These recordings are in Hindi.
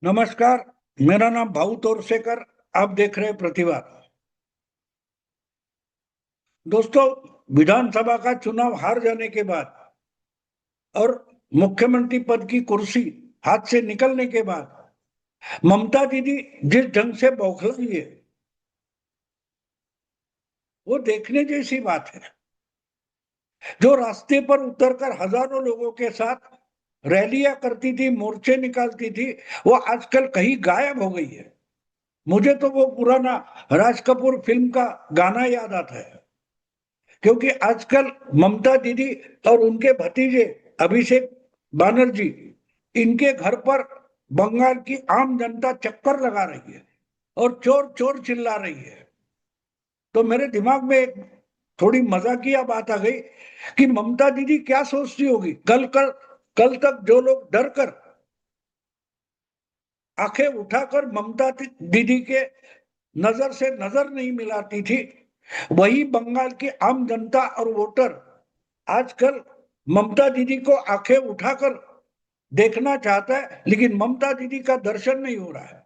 नमस्कार। मेरा नाम भाऊ तोरसेकर। आप देख रहे हैं प्रतिभा। दोस्तों, विधानसभा का चुनाव हार जाने के बाद और मुख्यमंत्री पद की कुर्सी हाथ से निकलने के बाद ममता दीदी जिस ढंग से बौखलाई है, वो देखने जैसी बात है। जो रास्ते पर उतरकर हजारों लोगों के साथ रैलियां करती थी, मोर्चे निकालती थी, वो आजकल कहीं गायब हो गई है। मुझे तो वो पुराना राज कपूर फिल्म का गाना याद आता है, क्योंकि आजकल ममता दीदी और उनके भतीजे अभिषेक बनर्जी, इनके घर पर बंगाल की आम जनता चक्कर लगा रही है और चोर चोर चिल्ला रही है। तो मेरे दिमाग में एक थोड़ी मजाकिया बात आ गई कि ममता दीदी क्या सोचती होगी। कल तक जो लोग डर कर आंखें उठाकर ममता दीदी के नजर से नजर नहीं मिलाती थी, वही बंगाल की आम जनता और वोटर आजकल ममता दीदी को आंखें उठाकर देखना चाहता है, लेकिन ममता दीदी का दर्शन नहीं हो रहा है।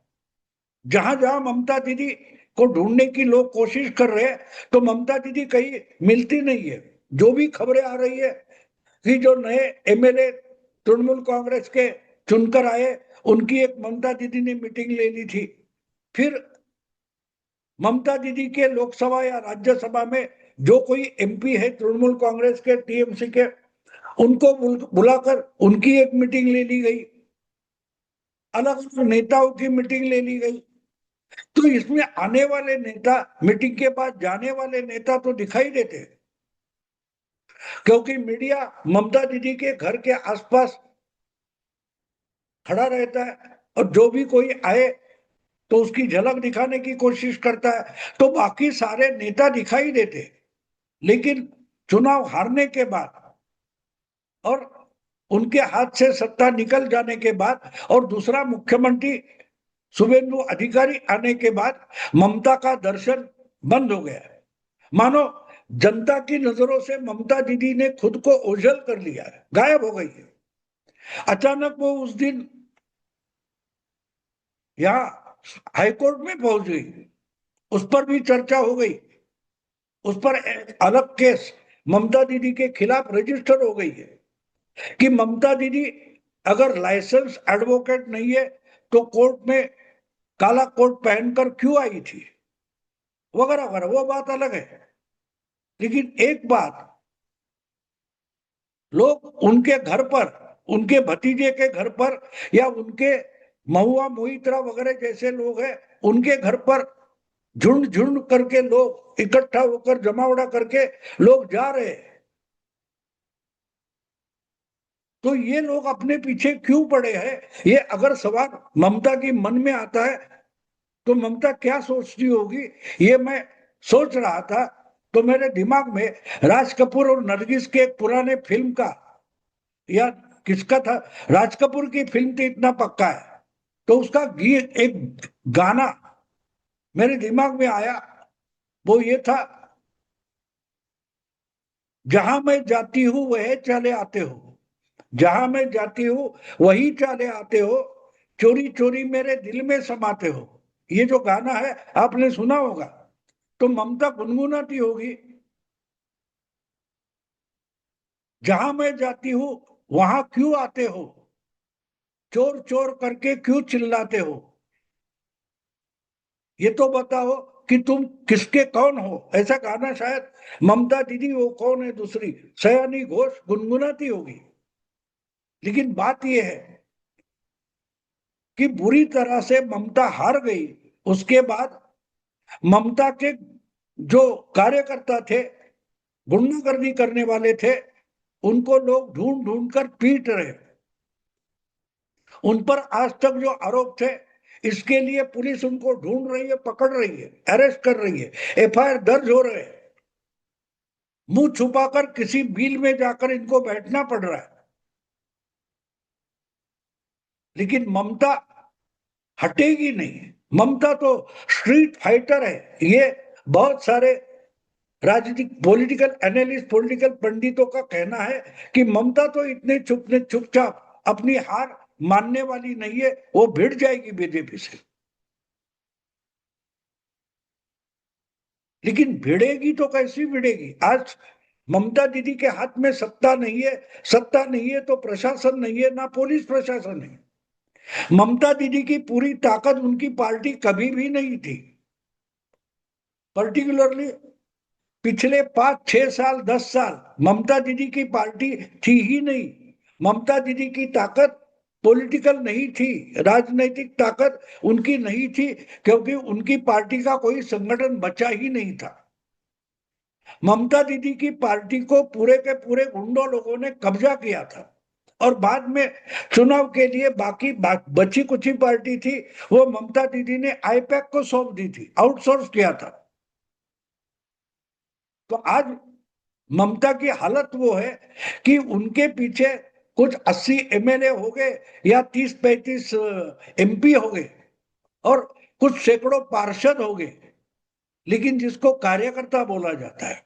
जहां जहां ममता दीदी को ढूंढने की लोग कोशिश कर रहे हैं, तो ममता दीदी कहीं मिलती नहीं है। जो भी खबरें आ रही है कि जो नए एमएलए तृणमूल कांग्रेस के चुनकर आए, उनकी एक ममता दीदी ने मीटिंग ले ली थी। फिर ममता दीदी के लोकसभा या राज्यसभा में जो कोई एमपी है तृणमूल कांग्रेस के, टीएमसी के, उनको बुलाकर उनकी एक मीटिंग ले ली गई। अलग अलग नेताओं की मीटिंग ले ली गई। तो इसमें आने वाले नेता, मीटिंग के बाद जाने वाले नेता तो दिखाई देते हैं, क्योंकि मीडिया ममता दीदी के घर के आसपास खड़ा रहता है और जो भी कोई आए तो उसकी झलक दिखाने की कोशिश करता है। तो बाकी सारे नेता दिखाई देते, लेकिन चुनाव हारने के बाद और उनके हाथ से सत्ता निकल जाने के बाद और दूसरा मुख्यमंत्री शुभेंदु अधिकारी आने के बाद ममता का दर्शन बंद हो गया है। मानो जनता की नजरों से ममता दीदी ने खुद को ओझल कर लिया है, गायब हो गई है। अचानक वो उस दिन यहाँ हाईकोर्ट में पहुंच गई, उस पर भी चर्चा हो गई। उस पर अलग केस ममता दीदी के खिलाफ रजिस्टर हो गई है कि ममता दीदी अगर लाइसेंस एडवोकेट नहीं है तो कोर्ट में काला कोट पहनकर क्यों आई थी, वगैरह वगैरह। वो बात अलग है, लेकिन एक बात, लोग उनके घर पर, उनके भतीजे के घर पर या उनके महुआ मोहित्रा वगैरह जैसे लोग हैं, उनके घर पर झुंड झुंड करके लोग इकट्ठा होकर, जमावड़ा करके लोग जा रहे हैं। तो ये लोग अपने पीछे क्यों पड़े हैं, ये अगर सवाल ममता की मन में आता है तो ममता क्या सोचती होगी, ये मैं सोच रहा था। तो मेरे दिमाग में राज कपूर और नरगिस के एक पुराने फिल्म का, या किसका था, राज कपूर की फिल्म थी इतना पक्का है, तो उसका गीत, एक गाना मेरे दिमाग में आया। वो ये था, जहां मैं जाती हूँ वह चले आते हो, जहां मैं जाती हूँ वही चले आते हो, चोरी चोरी मेरे दिल में समाते हो। ये जो गाना है आपने सुना होगा। तो ममता गुनगुनाती होगी, जहां मैं जाती हूँ वहां क्यों आते हो, चोर चोर करके क्यों चिल्लाते हो, ये तो बताओ कि तुम किसके कौन हो। ऐसा गाना शायद ममता दीदी, वो कौन है दूसरी, सयानी घोष गुनगुनाती होगी। लेकिन बात यह है कि बुरी तरह से ममता हार गई। उसके बाद ममता के जो कार्यकर्ता थे, गुंडागर्दी करने वाले थे, उनको लोग ढूंढ ढूंढ कर पीट रहे। उन पर आज तक जो आरोप थे, इसके लिए पुलिस उनको ढूंढ रही है, पकड़ रही है, अरेस्ट कर रही है, एफआईआर दर्ज हो रहे हैं। मुंह छुपाकर किसी बिल में जाकर इनको बैठना पड़ रहा है। लेकिन ममता हटेगी नहीं। ममता तो स्ट्रीट फाइटर है। ये बहुत सारे राजनीतिक, पॉलिटिकल एनालिस्ट, पॉलिटिकल पंडितों का कहना है कि ममता तो इतने चुपचाप अपनी हार मानने वाली नहीं है, वो भिड़ जाएगी बीजेपी से। लेकिन भिड़ेगी तो कैसी भिड़ेगी? आज ममता दीदी के हाथ में सत्ता नहीं है, सत्ता नहीं है तो प्रशासन नहीं है, ना पुलिस प्रशासन है। ममता दीदी की पूरी ताकत उनकी पार्टी कभी भी नहीं थी। पर्टिकुलरली पिछले 5 6 साल 10 साल ममता दीदी की पार्टी थी ही नहीं। ममता दीदी की ताकत पॉलिटिकल नहीं थी, राजनीतिक ताकत उनकी नहीं थी, क्योंकि उनकी पार्टी का कोई संगठन बचा ही नहीं था। ममता दीदी की पार्टी को पूरे के पूरे गुंडों लोगों ने कब्जा किया था, और बाद में चुनाव के लिए बाकी बची कुची पार्टी थी, वो ममता दीदी ने आईपैक को सौंप दी थी, आउटसोर्स किया था। तो आज ममता की हालत वो है कि उनके पीछे कुछ 80 एमएलए हो गए या 30 35 एमपी हो गए और कुछ सैकड़ों पार्षद हो गए, लेकिन जिसको कार्यकर्ता बोला जाता है,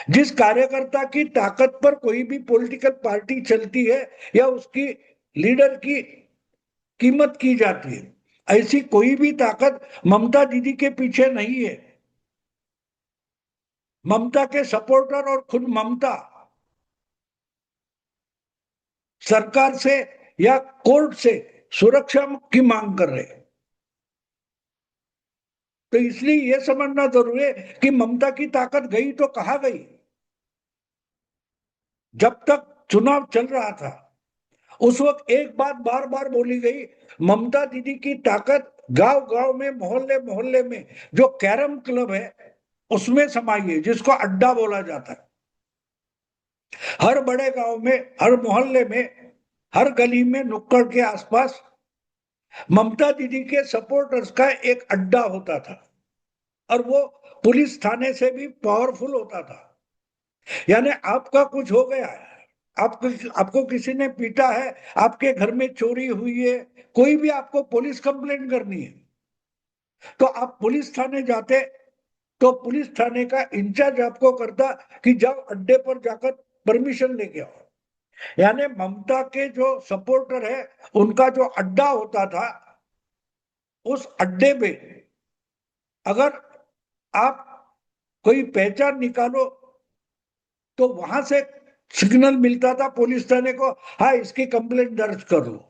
जिस कार्यकर्ता की ताकत पर कोई भी पॉलिटिकल पार्टी चलती है या उसकी लीडर की कीमत की जाती है, ऐसी कोई भी ताकत ममता दीदी के पीछे नहीं है। ममता के सपोर्टर और खुद ममता सरकार से या कोर्ट से सुरक्षा की मांग कर रहे हैं। तो इसलिए यह समझना जरूरी है कि ममता की ताकत गई तो कहां गई। जब तक चुनाव चल रहा था उस वक्त एक बात बार बार बोली गई, ममता दीदी की ताकत गांव गांव में मोहल्ले मोहल्ले में जो कैरम क्लब है उसमें समाई है, जिसको अड्डा बोला जाता है। हर बड़े गांव में, हर मोहल्ले में, हर गली में, नुक्कड़ के आसपास ममता दीदी के सपोर्टर्स का एक अड्डा होता था, और वो पुलिस थाने से भी पावरफुल होता था। यानी आपका कुछ हो गया है, आपको आपको किसी ने पीटा है, आपके घर में चोरी हुई है, कोई भी आपको पुलिस कंप्लेंट करनी है, तो आप पुलिस थाने जाते, तो पुलिस थाने का इंचार्ज आपको करता कि जाओ अड्डे पर जाकर परमिशन लेके आओ। यानी ममता के जो सपोर्टर है उनका जो अड्डा होता था, उस अड्डे में अगर आप कोई पहचान निकालो तो वहां से सिग्नल मिलता था पुलिस थाने को, हाँ इसकी कंप्लेंट दर्ज कर लो।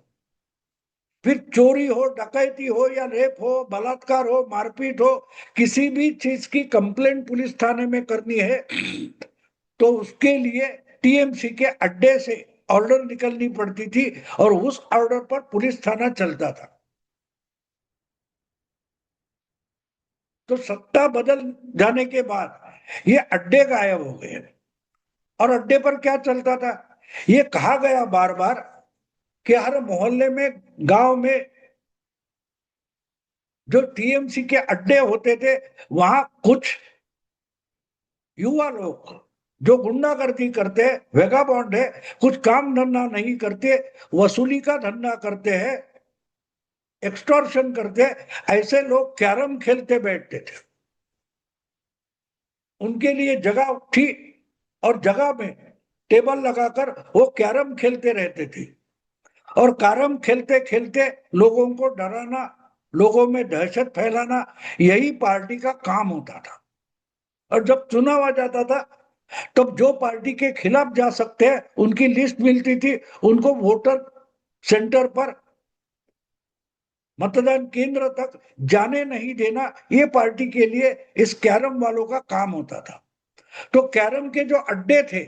फिर चोरी हो, डकैती हो या रेप हो, बलात्कार हो, मारपीट हो, किसी भी चीज की कंप्लेंट पुलिस थाने में करनी है तो उसके लिए टीएमसी के अड्डे से ऑर्डर निकलनी पड़ती थी, और उस ऑर्डर पर पुलिस थाना चलता था। तो सत्ता बदल जाने के बाद ये अड्डे गायब हो गए, और अड्डे पर क्या चलता था, ये कहा गया बार बार कि हर मोहल्ले में, गांव में जो टीएमसी के अड्डे होते थे वहां कुछ युवा लोग जो गुंडागर्दी करते हैं, वेगाबॉन्ड है, कुछ काम धंधा नहीं करते, वसूली का धंधा करते हैं, एक्सटॉर्शन करते हैं, ऐसे लोग कैरम खेलते बैठते थे। उनके लिए जगह थी, और जगह में टेबल लगाकर वो कैरम खेलते रहते थे, और कैरम खेलते खेलते लोगों को डराना, लोगों में दहशत फैलाना, यही पार्टी का काम होता था। और जब चुनाव आ जाता था तब जो पार्टी के खिलाफ जा सकते हैं उनकी लिस्ट मिलती थी, उनको वोटर सेंटर पर, मतदान केंद्र तक जाने नहीं देना, ये पार्टी के लिए इस कैरम वालों का काम होता था। तो कैरम के जो अड्डे थे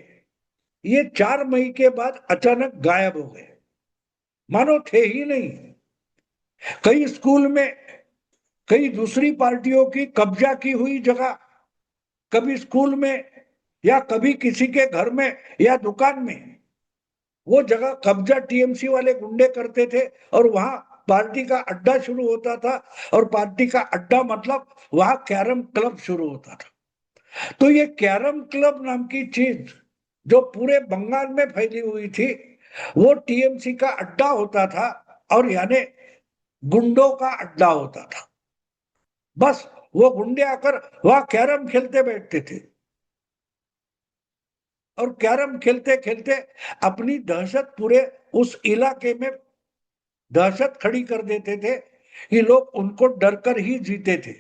ये 4 मई के बाद अचानक गायब हो गए, मानो थे ही नहीं। कई स्कूल में, कई दूसरी पार्टियों की कब्जा की हुई जगह, कभी स्कूल में या कभी किसी के घर में या दुकान में, वो जगह कब्जा टीएमसी वाले गुंडे करते थे, और वहां पार्टी का अड्डा शुरू होता था। और पार्टी का अड्डा मतलब वहां कैरम क्लब शुरू होता था। तो ये कैरम क्लब नाम की चीज जो पूरे बंगाल में फैली हुई थी, वो टीएमसी का अड्डा होता था, और यानी गुंडों का अड्डा होता था। बस वो गुंडे आकर वहां कैरम खेलते बैठते थे। और कैरम खेलते खेलते अपनी दहशत पूरे उस इलाके में दहशत खड़ी कर देते थे कि लोग उनको डरकर ही जीते थे।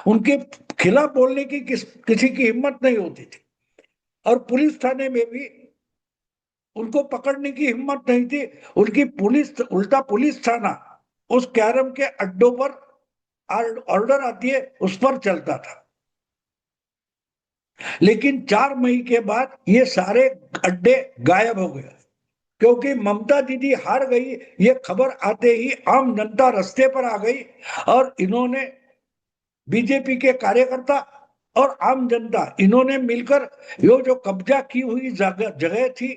उनके खिलाफ बोलने की किसी की हिम्मत नहीं होती थी और पुलिस थाने में भी उनको पकड़ने की हिम्मत नहीं थी। उनकी पुलिस उल्टा पुलिस थाना उस कैरम के अड्डों पर ऑर्डर आती है उस पर चलता था। लेकिन 4 मई के बाद ये सारे अड्डे गायब हो गए क्योंकि ममता दीदी हार गई। ये खबर आते ही आम जनता रास्ते पर आ गई और इन्होंने बीजेपी के कार्यकर्ता और आम जनता इन्होंने मिलकर ये जो कब्जा की हुई जगह थी,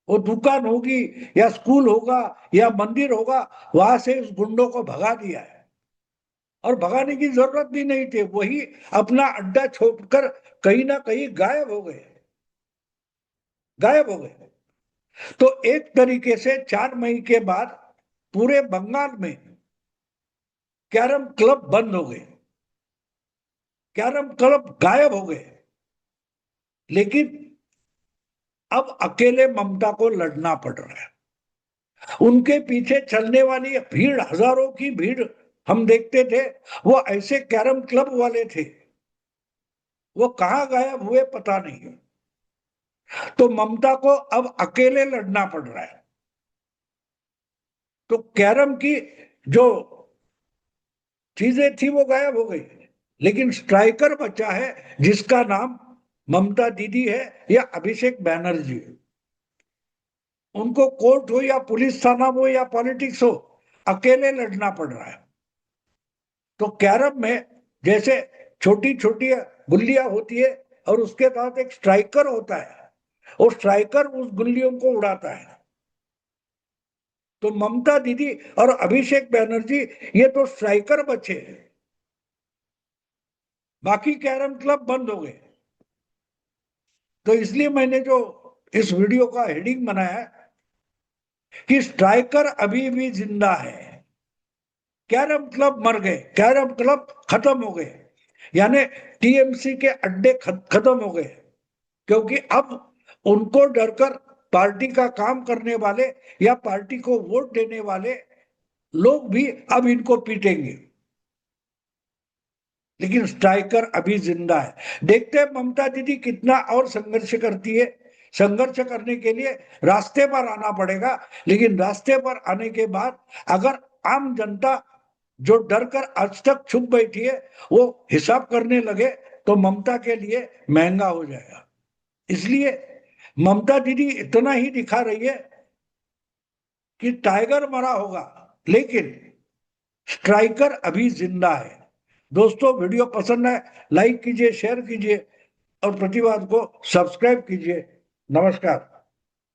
वो दुकान होगी या स्कूल होगा या मंदिर होगा, वहां से उस गुंडों को भगा दिया है और भगाने की जरूरत भी नहीं थी। वही अपना अड्डा छोड़कर कहीं ना कहीं गायब हो गए, गायब हो गए। तो एक तरीके से 4 मई के बाद पूरे बंगाल में कैरम क्लब बंद हो गए, कैरम क्लब गायब हो गए। लेकिन अब अकेले ममता को लड़ना पड़ रहा है। उनके पीछे चलने वाली भीड़, हजारों की भीड़ हम देखते थे, वो ऐसे कैरम क्लब वाले थे, वो कहां गायब हुए पता नहीं। तो ममता को अब अकेले लड़ना पड़ रहा है। तो कैरम की जो चीजें थी वो गायब हो गई, लेकिन स्ट्राइकर बचा है जिसका नाम ममता दीदी है या अभिषेक बैनर्जी। उनको कोर्ट हो या पुलिस थाना हो या पॉलिटिक्स हो, अकेले लड़ना पड़ रहा है। तो कैरम में जैसे छोटी छोटी गुल्लियां होती है और उसके साथ एक स्ट्राइकर होता है, और स्ट्राइकर उस गुल्लियों को उड़ाता है। तो ममता दीदी और अभिषेक बैनर्जी ये तो स्ट्राइकर बचे हैं, बाकी कैरम क्लब बंद हो गए। तो इसलिए मैंने जो इस वीडियो का हेडिंग बनाया कि स्ट्राइकर अभी भी जिंदा है, कैरम क्लब मर गए, कैरम क्लब खत्म हो गए, यानी टीएमसी के अड्डे खत्म हो गए। क्योंकि अब उनको डरकर पार्टी का काम करने वाले या पार्टी को वोट देने वाले लोग भी अब इनको पीटेंगे। लेकिन स्ट्राइकर अभी जिंदा है। देखते हैं ममता दीदी कितना और संघर्ष करती है। संघर्ष करने के लिए रास्ते पर आना पड़ेगा, लेकिन रास्ते पर आने के बाद अगर आम जनता जो डर कर आज तक छुप बैठी है वो हिसाब करने लगे तो ममता के लिए महंगा हो जाएगा। इसलिए ममता दीदी इतना ही दिखा रही है कि टाइगर मरा होगा, लेकिन स्ट्राइकर अभी जिंदा है। दोस्तों, वीडियो पसंद है लाइक कीजिए, शेयर कीजिए और प्रतिवाद को सब्सक्राइब कीजिए। नमस्कार।